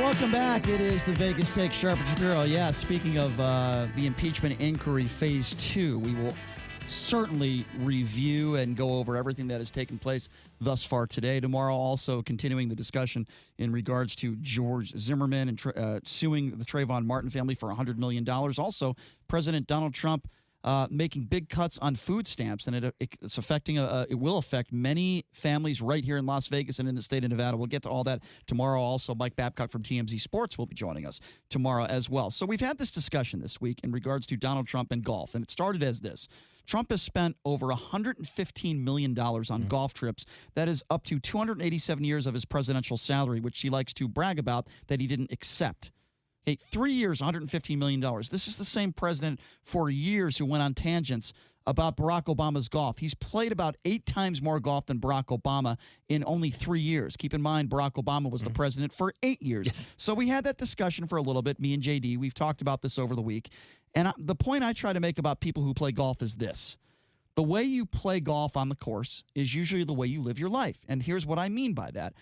welcome back. It is the Vegas Take, Sharp and Shapiro. Yeah, speaking of the impeachment inquiry phase 2, we will certainly review and go over everything that has taken place thus far today. Tomorrow, also continuing the discussion in regards to George Zimmerman and suing the Trayvon Martin family for $100 million. Also, President Donald Trump making big cuts on food stamps, and it's affecting it will affect many families right here in Las Vegas and in the state of Nevada. We'll get to all that tomorrow. Also, Mike Babcock from TMZ Sports will be joining us tomorrow as well. So we've had this discussion this week in regards to Donald Trump and golf, and it started as this. Trump has spent over $115 million on golf trips. That is up to 287 years of his presidential salary, which he likes to brag about that he didn't accept. Okay, 3 years, $115 million. This is the same president for years who went on tangents about Barack Obama's golf. He's played about 8 times more golf than Barack Obama in only 3 years. Keep in mind, Barack Obama was the president for 8 years. Yes. So we had that discussion for a little bit, me and JD. We've talked about this over the week. And the point I try to make about people who play golf is this. The way you play golf on the course is usually the way you live your life. And here's what I mean by that.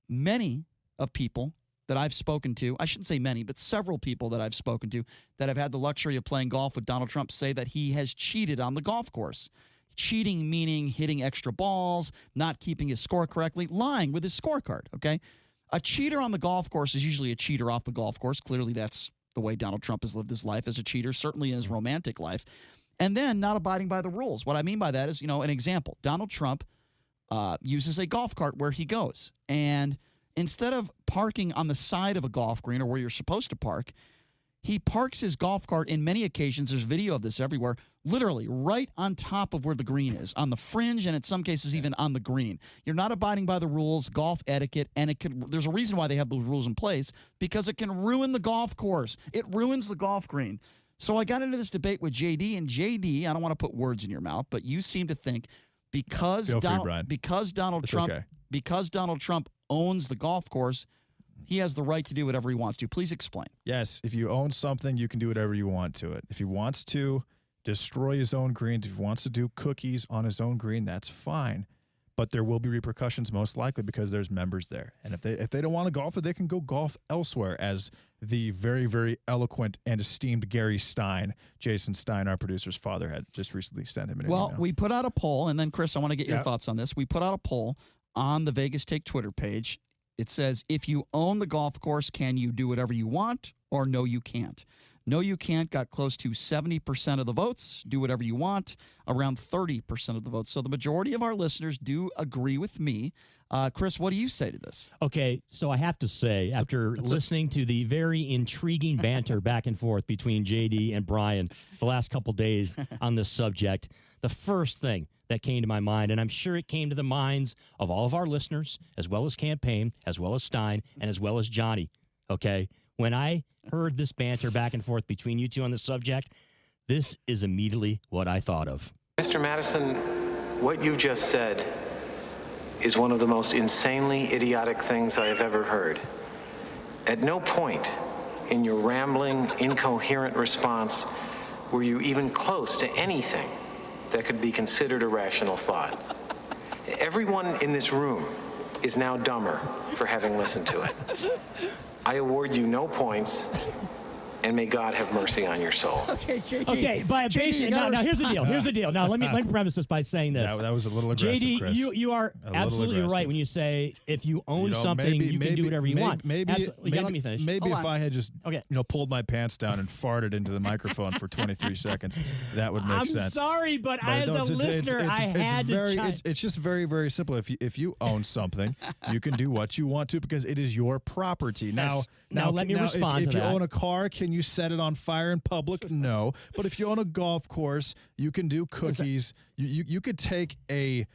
Many of people that I've spoken to, I shouldn't say many, but several people that I've spoken to that have had the luxury of playing golf with Donald Trump say that he has cheated on the golf course. Cheating meaning hitting extra balls, not keeping his score correctly, lying with his scorecard, okay? A cheater on the golf course is usually a cheater off the golf course. Clearly that's the way Donald Trump has lived his life as a cheater, certainly in his romantic life. And then not abiding by the rules. What I mean by that is, an example. Donald Trump uses a golf cart where he goes, and instead of parking on the side of a golf green or where you're supposed to park, he parks his golf cart in many occasions. There's video of this everywhere, literally right on top of where the green is, on the fringe, and in some cases even on the green. You're not abiding by the rules, golf etiquette, and there's a reason why they have those rules in place, because it can ruin the golf course. It ruins the golf green. So I got into this debate with JD, and JD, I don't want to put words in your mouth, but you seem to think because Donald Trump owns the golf course, he has the right to do whatever he wants to. Please explain. Yes, if you own something, you can do whatever you want to it. If he wants to destroy his own greens, if he wants to do cookies on his own green, that's fine. But there will be repercussions, most likely, because there's members there. And if they don't want to golf, they can go golf elsewhere, as the very, very eloquent and esteemed Gary Stein, Jason Stein, our producer's father, had just recently sent him an email. Well, we put out a poll, and then, Chris, I want to get your thoughts on this. We put out a poll on the Vegas Take Twitter page. It says, if you own the golf course, can you do whatever you want, or no, you can't? No, you can't got close to 70% of the votes. Do whatever you want, around 30% of the votes. So the majority of our listeners do agree with me. Chris, what do you say to this? Okay, so I have to say, after listening to the very intriguing banter back and forth between JD and Brian the last couple days on this subject, the first thing that came to my mind, and I'm sure it came to the minds of all of our listeners, as well as Campaign, as well as Stein, and as well as Johnny, okay? When I heard this banter back and forth between you two on this subject, this is immediately what I thought of. Mr. Madison, what you just said is one of the most insanely idiotic things I have ever heard. At no point in your rambling, incoherent response were you even close to anything that could be considered a rational thought. Everyone in this room is now dumber for having listened to it. I award you no points, and may God have mercy on your soul. Okay, JD. Okay, but basically, now here's the deal. Here's the deal. Now let me premise this by saying this. That was a little aggressive, JD, Chris. you are absolutely right when you say if you own something, you can do whatever you want. Maybe let me finish. Maybe if I had just pulled my pants down and farted into the microphone for 23 seconds, that would make sense. I'm sorry, but as a listener, I had to. It's just very, very simple. If you own something, you can do what you want to because it is your property. Now let me respond to that. If you own a car, can you set it on fire in public? No. But if you own a golf course, you can do cookies. You could take I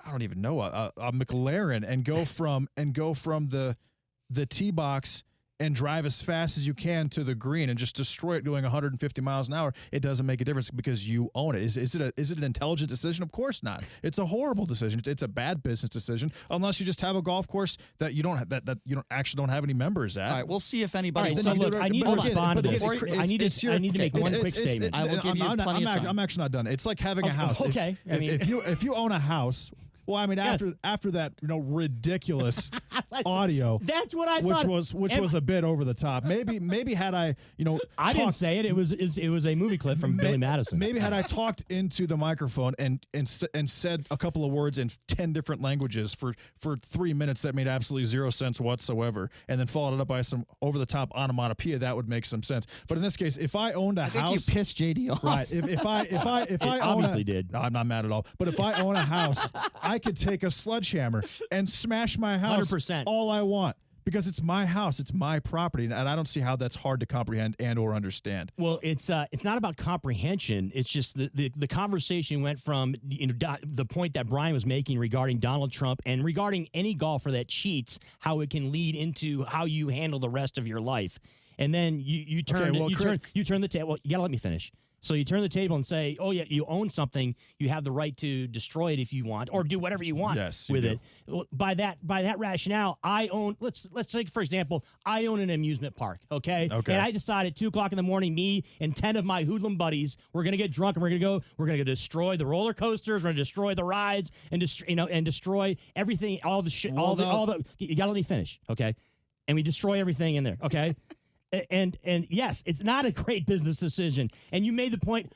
don't even know, a McLaren and go from the tee box and drive as fast as you can to the green and just destroy it doing 150 miles an hour. It doesn't make a difference because you own it. Is it an intelligent decision? Of course not. It's a horrible decision. It's a bad business decision unless you just have a golf course that you don't have any members at. All right, we'll see if anybody. All right, so look, I need to respond to this. I need to make one quick statement. I will give you plenty of time. I'm actually not done. It's like having a house. Okay. If you own a house, Well, I mean, Yes. after that, ridiculous audio, That's what I which thought. was a bit over the top. Maybe had I, I didn't say it. It was a movie clip from Billy Madison. Maybe had I talked into the microphone and said a couple of words in 10 different languages for 3 minutes that made absolutely zero sense whatsoever, and then followed it up by some over the top onomatopoeia, that would make some sense. But in this case, if I owned a I think house, you pissed JD off. right? If I obviously did. No, I'm not mad at all. But if I own a house, I could take a sledgehammer and smash my house 100%. all I want. Because it's my house, it's my property, and I don't see how that's hard to comprehend and or understand. Well, it's not about comprehension. It's just the conversation went from the point that Brian was making regarding Donald Trump and regarding any golfer that cheats, how it can lead into how you handle the rest of your life. And then you turn the table. Well, you gotta let me finish. So you turn the table and say, "Oh yeah, you own something. You have the right to destroy it if you want, or do whatever you want with it." Well, by that rationale, I own. Let's take for example, I own an amusement park. Okay. And I decided 2:00 in the morning, me and 10 of my hoodlum buddies, we're gonna get drunk and we're gonna go destroy the roller coasters. We're gonna destroy the rides and destroy everything. All the shit. All the. You gotta let me finish. Okay. And we destroy everything in there. Okay. And yes, it's not a great business decision. And you made the point,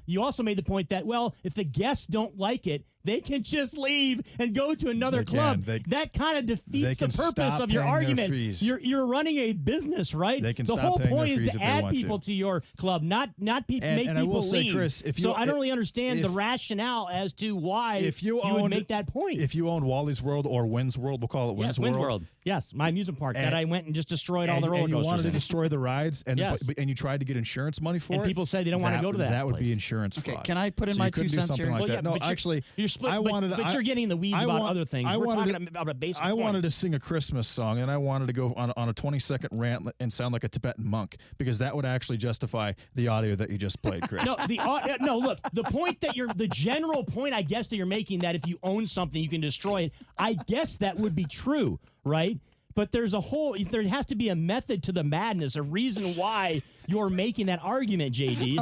you also made the point that, if the guests don't like it, they can just leave and go to another club. That kind of defeats the purpose of your argument. You're running a business, right? They can the stop whole paying point their is fees to if they add want people to your club, not make and I will people say, leave. Chris, I don't really understand the rationale as to why you would make that point. If you owned Wally's World or Wynn's World, we'll call it Wynn's World. Yes, my amusement park that I went and just destroyed all the roller coasters. And you wanted to destroy the rides, and Yes. and you tried to get insurance money for it. And people say they don't want to go to that. That would place. be insurance fraud. Okay, can I put in So my you couldn't 2 do cents something here? like that. No, actually, you're split. I wanted. But you're getting in the weeds about other things. We're talking about a basic I point. wanted to sing a Christmas song, and I wanted to go on a 20-second rant and sound like a Tibetan monk, because that would actually justify the audio that you just played, Chris. No, look, the point that the general point, I guess, that you're making, that if you own something, you can destroy it, I guess that would be true, right? But there has to be a method to the madness, a reason why you're making that argument, JD.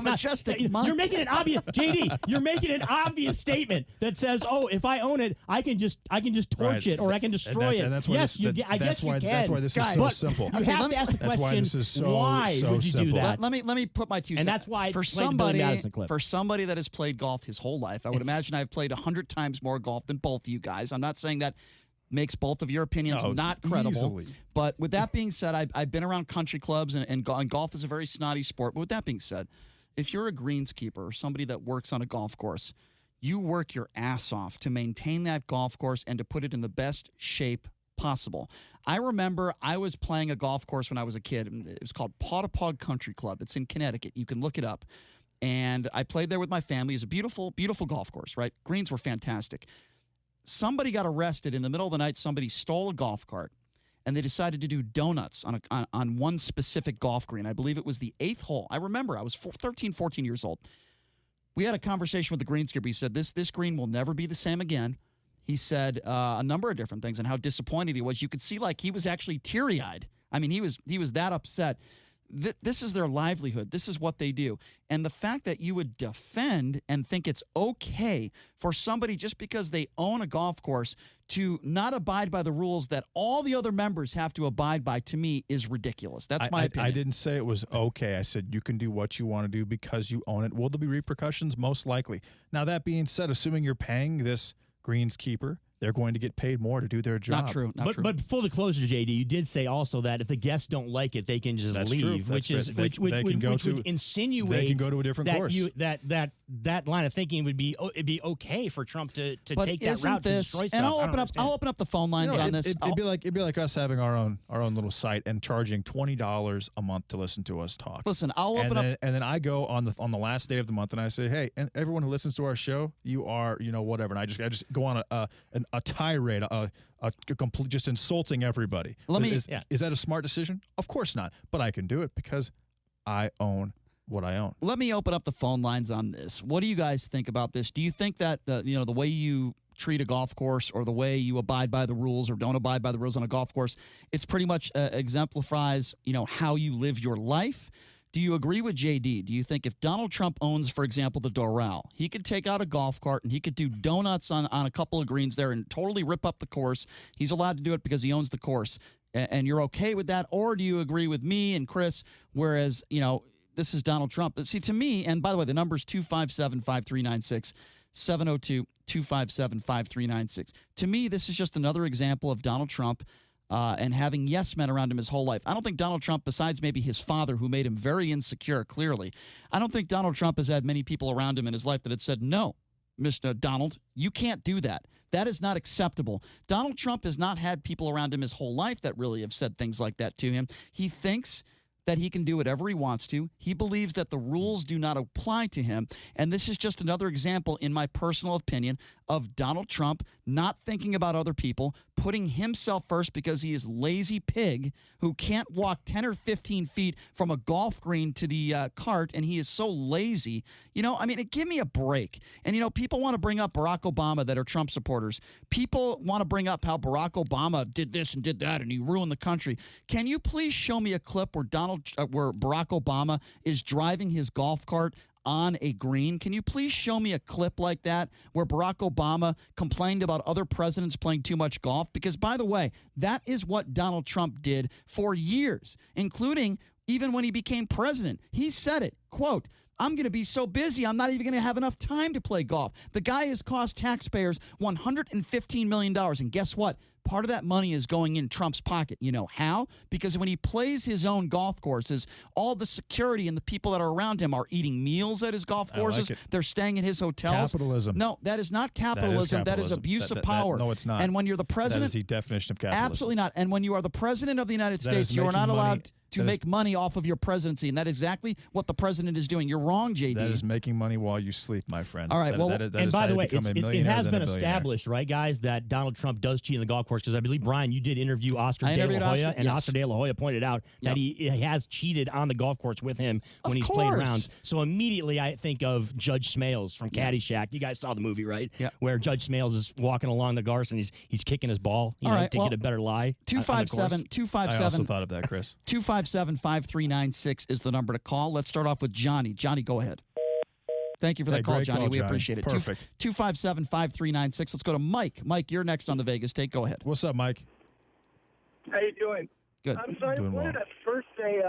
You're making an obvious, JD, you're making an obvious statement that says, if I own it, I can just torch it, or I can destroy it. And that's why I guess you can. That's why this is so simple. You have to ask the That's why question, this is so why would you do simple. that? Let me put my 2 cents. And that's why I for played the Billy Madison clip. For somebody that has played golf his whole life, I would imagine I've played 100 times more golf than both of you guys. I'm not saying that makes both of your opinions not credible. Easily. But with that being said, I've been around country clubs, and golf is a very snotty sport. But with that being said, if you're a greenskeeper or somebody that works on a golf course, you work your ass off to maintain that golf course and to put it in the best shape possible. I remember I was playing a golf course when I was a kid. It was called Pottapog Country Club. It's in Connecticut. You can look it up. And I played there with my family. It's a beautiful, beautiful golf course, right? Greens were fantastic. Somebody got arrested in the middle of the night. Somebody stole a golf cart, and they decided to do donuts on one specific golf green. I believe it was the 8th hole. I remember I was 13, 14 years old. We had a conversation with the greenskeeper. He said, this green will never be the same again. He said a number of different things and how disappointed he was. You could see he was actually teary-eyed. I mean, he was that upset. This is their livelihood. This is what they do. And the fact that you would defend and think it's okay for somebody just because they own a golf course to not abide by the rules that all the other members have to abide by, to me, is ridiculous. That's my opinion. I didn't say it was okay. I said you can do what you want to do because you own it. Will there be repercussions? Most likely. Now, that being said, assuming you're paying this greenskeeper, they're going to get paid more to do their job. Not true. But full disclosure, JD, you did say also that if the guests don't like it, they can just leave, which would insinuate they can go to a different course. That line of thinking would be it'd be okay for Trump to take that route to destroy stuff. And I'll open up the phone lines on this. It'd be like us having our own little site and charging $20 a month to listen to us talk. Listen, I'll open up, and then I go on the last day of the month and I say, hey, and everyone who listens to our show, you are whatever, and I just go on a tirade, a complete, just insulting everybody. Is that a smart decision? Of course not. But I can do it because I own what I own. Let me open up the phone lines on this. What do you guys think about this? Do you think that the way you treat a golf course or the way you abide by the rules or don't abide by the rules on a golf course, it's pretty much exemplifies how you live your life? Do you agree with JD? Do you think if Donald Trump owns, for example, the Doral, he could take out a golf cart and he could do donuts on a couple of greens there and totally rip up the course? He's allowed to do it because he owns the course. And you're okay with that? Or do you agree with me and Chris, whereas, this is Donald Trump? But see, to me, and by the way, the number is 257-5396, 702-257-5396. To me, this is just another example of Donald Trump and having yes men around him his whole life. I don't think Donald Trump, besides maybe his father, who made him very insecure, clearly, I don't think Donald Trump has had many people around him in his life that had said, no, Mr. Donald, you can't do that. That is not acceptable. Donald Trump has not had people around him his whole life that really have said things like that to him. He thinks that he can do whatever he wants to. He believes that the rules do not apply to him. And this is just another example, in my personal opinion, of Donald Trump not thinking about other people, putting himself first because he is lazy pig who can't walk 10 or 15 feet from a golf green to the cart, and he is so lazy. Give me a break. And, people want to bring up Barack Obama that are Trump supporters. People want to bring up how Barack Obama did this and did that, and he ruined the country. Can you please show me a clip where where Barack Obama is driving his golf cart on a green? Can you please show me a clip like that where Barack Obama complained about other presidents playing too much golf? Because, by the way, that is what Donald Trump did for years, including even when he became president. He said it, quote, I'm going to be so busy, I'm not even going to have enough time to play golf. The guy has cost taxpayers $115 million. And guess what? Part of that money is going in Trump's pocket. You know how? Because when he plays his own golf courses, all the security and the people that are around him are eating meals at his golf courses. They're staying at his hotels. Capitalism. No, that is not capitalism. That is abuse of power. No, it's not. And when you're the president, that is the definition of capitalism. Absolutely not. And when you are the president of the United States, you are not allowed to make money off of your presidency, and that is exactly what the president is doing. You're wrong, JD. That is making money while you sleep, my friend. All right. And by the way, it has been established, right, guys, that Donald Trump does cheat in the golf course, because I believe, Brian, you did interview Oscar De La Hoya, and Oscar De La Hoya pointed out that he has cheated on the golf course with him when he's played rounds. So immediately I think of Judge Smales from Caddyshack. You guys saw the movie, right? Yeah. Where Judge Smales is walking along the course and he's kicking his ball to get a better lie. 257. I also thought of that, Chris. 257-5396 is the number to call. Let's start off with Johnny. Johnny, go ahead. Thank you for that call, Johnny. We appreciate it. Perfect. 257-5396. Let's go to Mike. Mike, you're next on the Vegas Take. Go ahead. What's up, Mike? How you doing? Good. I'm sorry. Doing I wanted well. to first say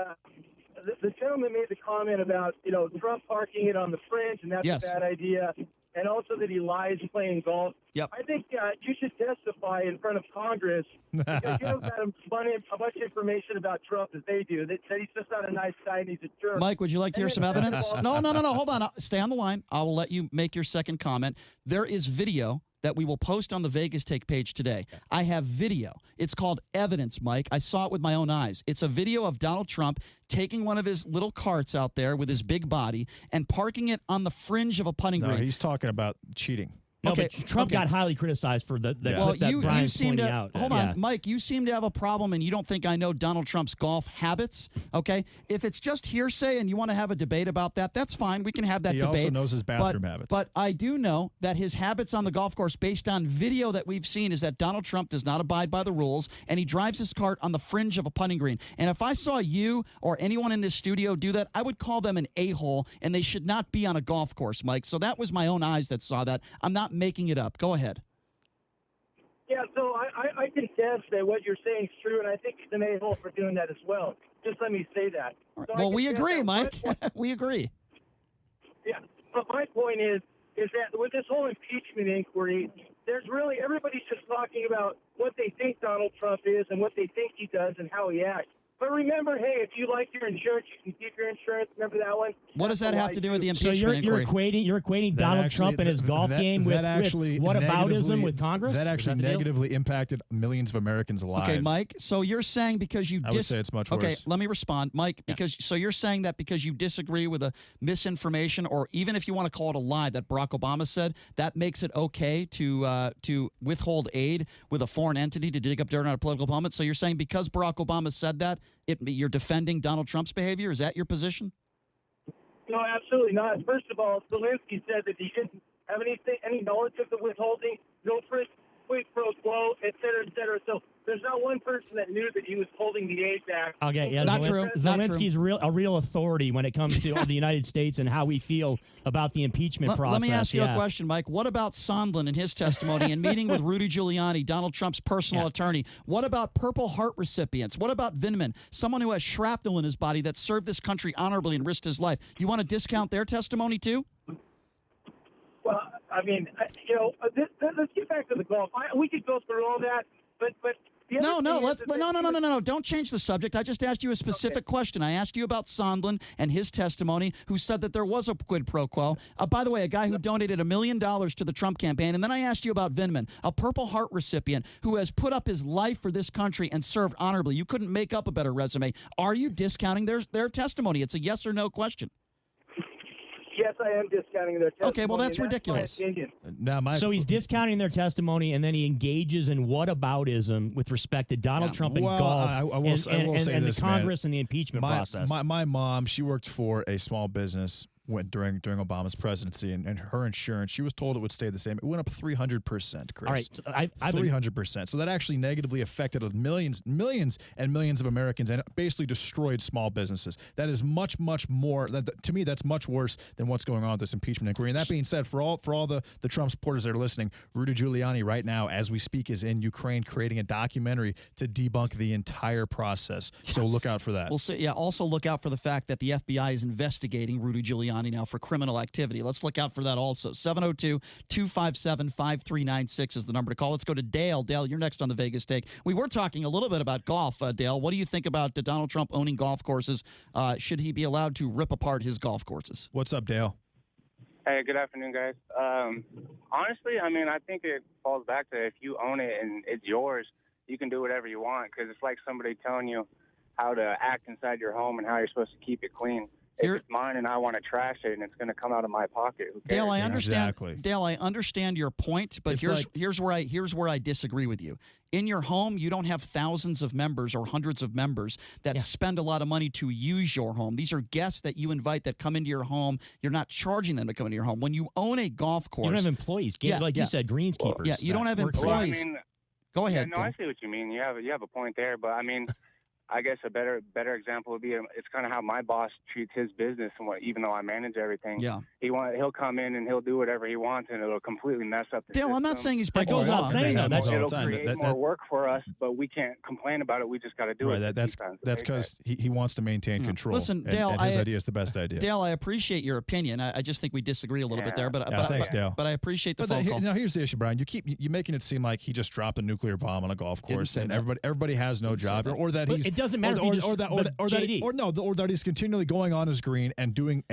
the gentleman made the comment about Trump parking it on the fringe, and that's Yes. a bad idea, and also that he lies playing golf. Yep. I think you should testify in front of Congress because you have got a bunch of information about Trump as they do. They said he's just not a nice guy and he's a jerk. Mike, would you like to hear some evidence? No. Hold on. Stay on the line. I will let you make your second comment. There is video that we will post on the Vegas Take page today. I have video. It's called evidence, Mike. I saw it with my own eyes. It's a video of Donald Trump taking one of his little carts out there with his big body and parking it on the fringe of a putting green. No, he's talking about cheating. No, but Trump got highly criticized for the clip that Brian's pointing out. Hold on, Mike, you seem to have a problem, and you don't think I know Donald Trump's golf habits, okay? If it's just hearsay and you want to have a debate about that, that's fine. We can have that debate. He also knows his bathroom habits. But I do know that his habits on the golf course, based on video that we've seen, is that Donald Trump does not abide by the rules, and he drives his cart on the fringe of a putting green. And if I saw you or anyone in this studio do that, I would call them an a-hole, and they should not be on a golf course, Mike. So that was my own eyes that saw that. I'm not making it up. Go ahead. Yeah, so I contest that what you're saying is true, and I think he's an a-hole for doing that as well. Just let me say that. Right. So Well, we agree, Mike. We agree. Yeah, but my point is that with this whole impeachment inquiry, there's really everybody's just talking about what they think Donald Trump is and what they think he does and how he acts. But remember, hey, if you like your insurance, you can keep your insurance. Remember that one? What does that have to do with the So impeachment you're inquiry? equating Donald Trump and his golf game with whataboutism with Congress? That actually negatively impacted millions of Americans' lives. Okay, Mike. So you're saying because you I would say it's much worse. Okay, let me respond, Mike. So you're saying that because you disagree with a misinformation, or even if you want to call it a lie that Barack Obama said, that makes it okay to withhold aid with a foreign entity to dig up dirt on a political opponent. So you're saying because Barack Obama said that, you're defending Donald Trump's behavior? Is that your position? No, absolutely not. First of all, Zelensky said that he didn't have any knowledge of the withholding. No quid pro quo, et cetera, et cetera. So there's not one person that knew that he was holding the aid back. Okay, yeah, Not true. Not true. Zelensky's a real authority when it comes to the United States and how we feel about the impeachment process. Let me ask you yeah. a question, Mike. What about Sondland and his testimony and meeting with Rudy Giuliani, Donald Trump's personal attorney? What about Purple Heart recipients? What about Vindman, someone who has shrapnel in his body that served this country honorably and risked his life? You want to discount their testimony too? Well, I mean, let's get back to the golf. We could go through all that, but the other No, thing is that no. Don't change the subject. I just asked you a specific question. I asked you about Sondland and his testimony, who said that there was a quid pro quo. By the way, a guy who donated $1 million to the Trump campaign. And then I asked you about Vindman, a Purple Heart recipient who has put up his life for this country and served honorably. You couldn't make up a better resume. Are you discounting their testimony? It's a yes or no question. Yes, I am discounting their testimony. Okay, well, that's and ridiculous. my opinion. Now, So he's discounting their testimony, and then he engages in whataboutism with respect to Donald Trump and Well, golf, I will say and this, the man. Congress and the impeachment process. My mom, she worked for a small business during Obama's presidency, and her insurance, she was told it would stay the same. It went up 300%, Chris. All right, so I've been 300%. So that actually negatively affected millions and millions of Americans, and basically destroyed small businesses. That is much more. To me, that's much worse than what's going on with this impeachment inquiry. And that being said, for all the Trump supporters that are listening, Rudy Giuliani right now, as we speak, is in Ukraine creating a documentary to debunk the entire process. So look out for that. We'll see. Yeah. Also, look out for the fact that the FBI is investigating Rudy Giuliani now for criminal activity. Let's look out for that also. 702-257-5396 is the number to call. Let's go to Dale. Dale, you're next on the Vegas Take. We were talking a little bit about golf, Dale. What do you think about Donald Trump owning golf courses? Should he be allowed to rip apart his golf courses? What's up, Dale? Hey, good afternoon, guys. Honestly, I mean, I think it falls back to if you own it and it's yours, you can do whatever you want, because it's like somebody telling you how to act inside your home and how you're supposed to keep it clean. If it's mine and I want to trash it and it's going to come out of my pocket, who cares? Dale, I understand. Exactly. Dale, I understand your point, but here's where I disagree with you. In your home, you don't have thousands of members or hundreds of members that spend a lot of money to use your home. These are guests that you invite that come into your home. You're not charging them to come into your home. When you own a golf course, you don't have employees, you said, greenskeepers. You don't have employees. Well, I mean, go ahead. Yeah, no, I see what you mean. You have a point there, but I mean, I guess a better example would be it's kind of how my boss treats his business, and even though I manage everything, he'll come in and he'll do whatever he wants, and it'll completely mess up the Dale, system. I'm not saying he's That breaking goes the law. without saying, though. That's It'll all the time. create more work for us, but we can't complain about it. We just got to do it. Right, that's because he wants to maintain control. Listen, and Dale, his idea is the best idea. Dale, I appreciate your opinion. I just think we disagree a little bit there, but thanks, Dale. But I appreciate the phone call. Now here's the issue, Brian. You're making it seem like he just dropped a nuclear bomb on a golf course, and everybody has no job, or that he's. It doesn't matter or that he's continually going on his green and doing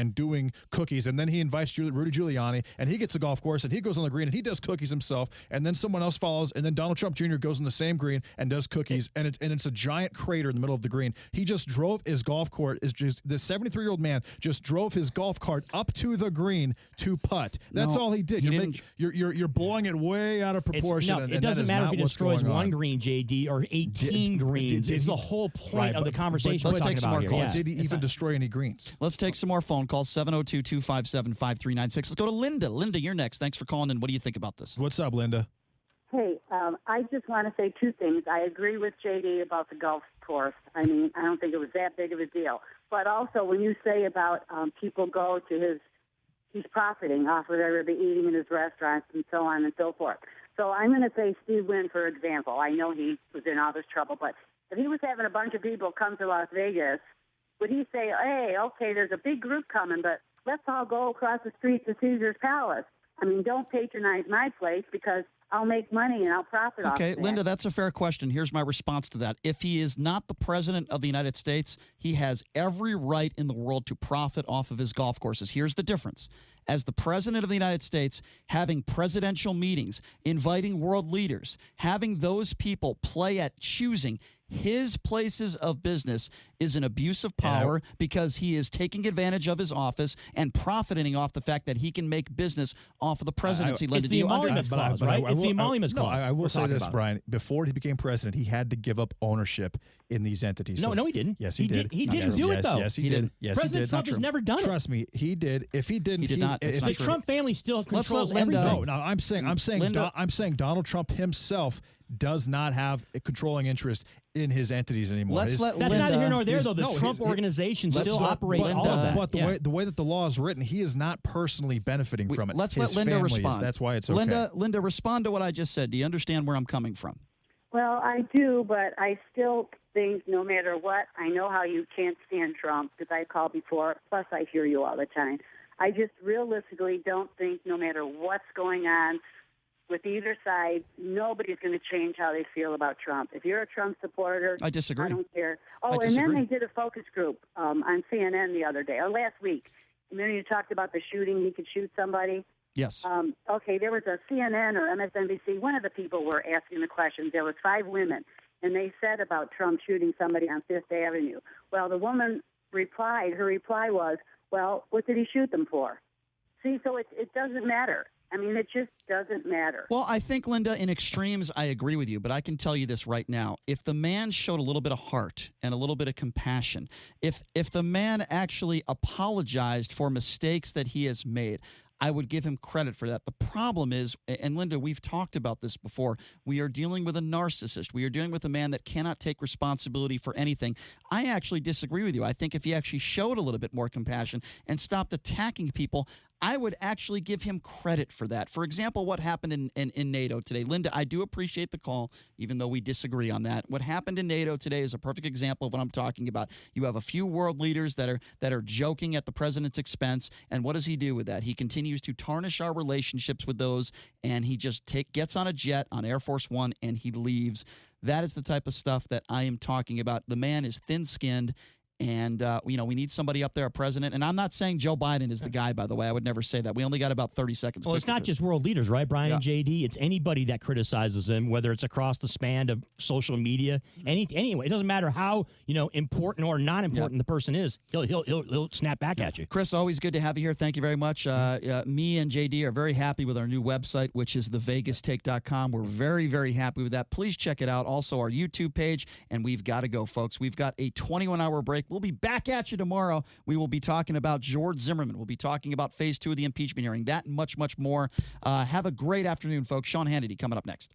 cookies, and then he invites Rudy Giuliani, and he gets a golf course, and he goes on the green and he does cookies himself, and then someone else follows, and then Donald Trump Jr. goes on the same green and does cookies, and it's a giant crater in the middle of the green. He just drove his golf cart. This 73-year-old man just drove his golf cart up to the green to putt. That's all he did. You're blowing it way out of proportion. It doesn't matter if he destroys one green, JD, or 18 greens. It's the whole point of the conversation we're talking about here. Did he even destroy any greens? Let's take some more phone calls. 702-257-5396. Let's go to Linda. Linda, you're next. Thanks for calling in. What do you think about this? What's up, Linda? Hey, I just want to say two things. I agree with JD about the golf course. I mean, I don't think it was that big of a deal. But also, when you say about people go to he's profiting off of everybody eating in his restaurants and so on and so forth. So I'm going to say Steve Wynn, for example. I know he was in all this trouble, but if he was having a bunch of people come to Las Vegas, would he say, hey, okay, there's a big group coming, but let's all go across the street to Caesar's Palace? I mean, don't patronize my place because I'll make money and I'll profit off of Okay, that. Linda, that's a fair question. Here's my response to that. If he is not the president of the United States, he has every right in the world to profit off of his golf courses. Here's the difference. As the president of the United States, having presidential meetings, inviting world leaders, having those people play at choosing his places of business is an abuse of power because he is taking advantage of his office and profiting off the fact that he can make business off of the presidency. Linda, It's the emoluments clause, right? It's the emoluments clause. I will say this, about. Brian. Before he became president, he had to give up ownership in these entities. No, he didn't. Yes, he did. He didn't do it, though. Yes, he did. Yes, he President did. Trump has never done it. Trust me, he did. If he didn't, He did not. It's If not The true. Trump family still Let's controls let Linda- everything. No, I'm saying Linda- I'm saying Donald Trump himself does not have a controlling interest in his entities anymore. Let's let That's Linda, neither here nor there, though. The no, Trump his- organization let's still let operates Linda- all of that. But the way that the law is written, he is not personally benefiting from it. Let's His let Linda family respond. Is. That's why it's okay. Linda, respond to what I just said. Do you understand where I'm coming from? Well, I do, but I still think no matter what, I know how you can't stand Trump because I called before, plus I hear you all the time. I just realistically don't think no matter what's going on with either side, nobody's going to change how they feel about Trump. If you're a Trump supporter, I disagree. I don't care. I Oh, and disagree. then they did a focus group on CNN the other day, or last week. And then you talked about the shooting, he could shoot somebody. Yes. Okay, there was a CNN or MSNBC. One of the people were asking the questions. There was 5 women, and they said about Trump shooting somebody on Fifth Avenue. Well, the woman replied. Her reply was, "Well, what did he shoot them for?" See, so it doesn't matter. I mean, it just doesn't matter. Well, I think, Linda, in extremes, I agree with you, but I can tell you this right now. If the man showed a little bit of heart and a little bit of compassion, if the man actually apologized for mistakes that he has made, I would give him credit for that. The problem is, and Linda, we've talked about this before, we are dealing with a narcissist. We are dealing with a man that cannot take responsibility for anything. I actually disagree with you. I think if he actually showed a little bit more compassion and stopped attacking people, I would actually give him credit for that. For example, what happened in NATO today. Linda, I do appreciate the call, even though we disagree on that. What happened in NATO today is a perfect example of what I'm talking about. You have a few world leaders that are joking at the president's expense, and what does he do with that? He continues to tarnish our relationships with those, and he just gets on a jet on Air Force One, and he leaves. That is the type of stuff that I am talking about. The man is thin-skinned. And, we need somebody up there, a president. And I'm not saying Joe Biden is the guy, by the way. I would never say that. We only got about 30 seconds. Well, it's not just world leaders, right, Brian and JD? It's anybody that criticizes him, whether it's across the span of social media. Anyway, it doesn't matter how important or not important the person is. He'll snap back at you. Chris, always good to have you here. Thank you very much. Me and JD are very happy with our new website, which is thevegastake.com. We're very, very happy with that. Please check it out. Also, our YouTube page. And we've got to go, folks. We've got a 21-hour break. We'll be back at you tomorrow. We will be talking about George Zimmerman. We'll be talking about phase 2 of the impeachment hearing. That and much, much more. Have a great afternoon, folks. Sean Hannity coming up next.